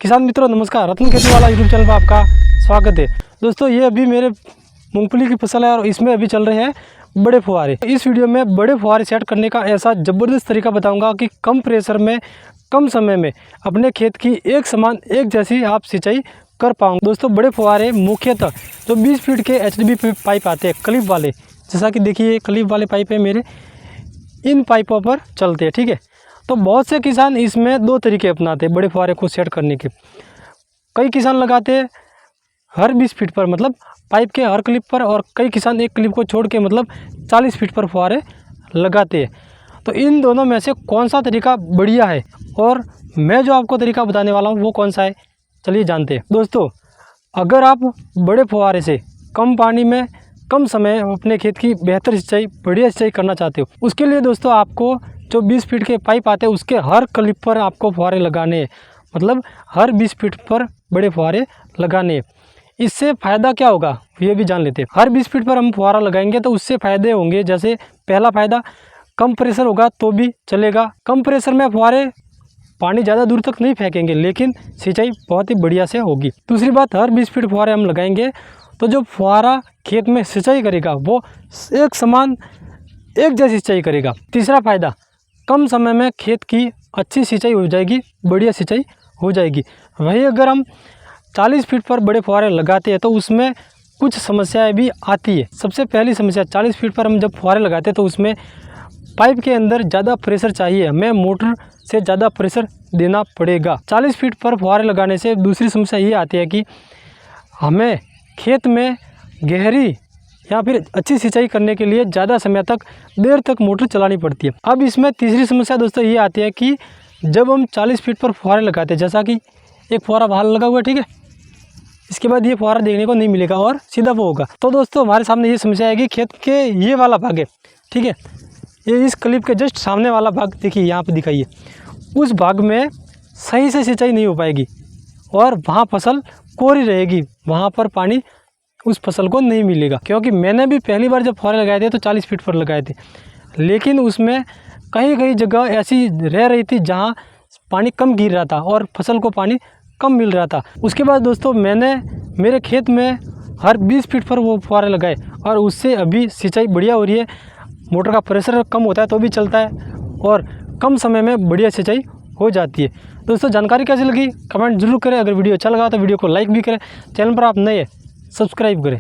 किसान मित्रों नमस्कार, रत्न खेती वाला यूट्यूब चैनल पर आपका स्वागत है। दोस्तों ये अभी मेरे मूंगफली की फसल है और इसमें अभी चल रहे हैं बड़े फुहारे। इस वीडियो में बड़े फुहारे सेट करने का ऐसा ज़बरदस्त तरीका बताऊंगा कि कम प्रेशर में कम समय में अपने खेत की एक समान एक जैसी आप सिंचाई कर पाओगे। दोस्तों बड़े फुहारे मुख्यतः जो 20 फीट के HDB पाइप आते हैं क्लिप वाले, जैसा कि देखिए क्लिप वाले पाइप है मेरे, इन पाइपों पर चलते हैं। ठीक है, तो बहुत से किसान इसमें दो तरीके अपनाते हैं बड़े फुहारे को सेट करने के। कई किसान लगाते हैं हर 20 फीट पर, मतलब पाइप के हर क्लिप पर, और कई किसान एक क्लिप को छोड़ के मतलब 40 फीट पर फुहारे लगाते हैं। तो इन दोनों में से कौन सा तरीका बढ़िया है और मैं जो आपको तरीका बताने वाला हूँ वो कौन सा है, चलिए जानते हैं। दोस्तों अगर आप बड़े फुहारे से कम पानी में कम समय अपने खेत की बेहतर सिंचाई बढ़िया सिंचाई करना चाहते हो, उसके लिए दोस्तों आपको जो 20 फीट के पाइप आते हैं उसके हर क्लिप पर आपको फुहारे लगाने हैं, मतलब हर 20 फीट पर बड़े फुहारे लगाने हैं। इससे फ़ायदा क्या होगा ये भी जान लेते हैं। हर 20 फीट पर हम फुहारा लगाएंगे तो उससे फ़ायदे होंगे। जैसे पहला फ़ायदा, कम प्रेशर होगा तो भी चलेगा। कम प्रेशर में फुहारे पानी ज़्यादा दूर तक नहीं फेंकेंगे लेकिन सिंचाई बहुत ही बढ़िया से होगी। दूसरी बात, हर 20 फीट फुहारे हम लगाएंगे तो जो फुहारा खेत में सिंचाई करेगा वो एक समान एक जैसी सिंचाई करेगा। तीसरा फ़ायदा, कम समय में खेत की अच्छी सिंचाई हो जाएगी, बढ़िया सिंचाई हो जाएगी। वहीं अगर हम 40 फीट पर बड़े फुहारे लगाते हैं तो उसमें कुछ समस्याएं भी आती है। सबसे पहली समस्या, 40 फीट पर हम जब फुहारे लगाते हैं तो उसमें पाइप के अंदर ज़्यादा प्रेशर चाहिए, हमें मोटर से ज़्यादा प्रेशर देना पड़ेगा। 40 फीट पर फुहारे लगाने से दूसरी समस्या ये आती है कि हमें खेत में गहरी या फिर अच्छी सिंचाई करने के लिए ज़्यादा समय तक देर तक मोटर चलानी पड़ती है। अब इसमें तीसरी समस्या दोस्तों ये आती है कि जब हम 40 फीट पर फुहारे लगाते हैं, जैसा कि एक फुहारा बाहर लगा हुआ है, ठीक है, इसके बाद ये फुहारा देखने को नहीं मिलेगा और सीधा वो होगा। तो दोस्तों हमारे सामने ये समस्या है कि खेत के ये वाला भाग है, ठीक है, ये इस क्लिप के जस्ट सामने वाला भाग देखिए यहाँ पर दिखाइए, उस भाग में सही से सिंचाई नहीं हो पाएगी और वहाँ फसल कोरी रहेगी, वहाँ पर पानी उस फसल को नहीं मिलेगा। क्योंकि मैंने भी पहली बार जब फुहारे लगाए थे तो 40 फीट पर लगाए थे, लेकिन उसमें कहीं कहीं जगह ऐसी रह रही थी जहाँ पानी कम गिर रहा था और फसल को पानी कम मिल रहा था। उसके बाद दोस्तों मैंने मेरे खेत में हर 20 फीट पर वो फुहारे लगाए और उससे अभी सिंचाई बढ़िया हो रही है। मोटर का प्रेशर कम होता है तो भी चलता है और कम समय में बढ़िया सिंचाई हो जाती है। दोस्तों जानकारी कैसी लगी कमेंट जरूर करें। अगर वीडियो अच्छा लगा तो वीडियो को लाइक भी करें, चैनल पर आप नए हैं सब्सक्राइब करें।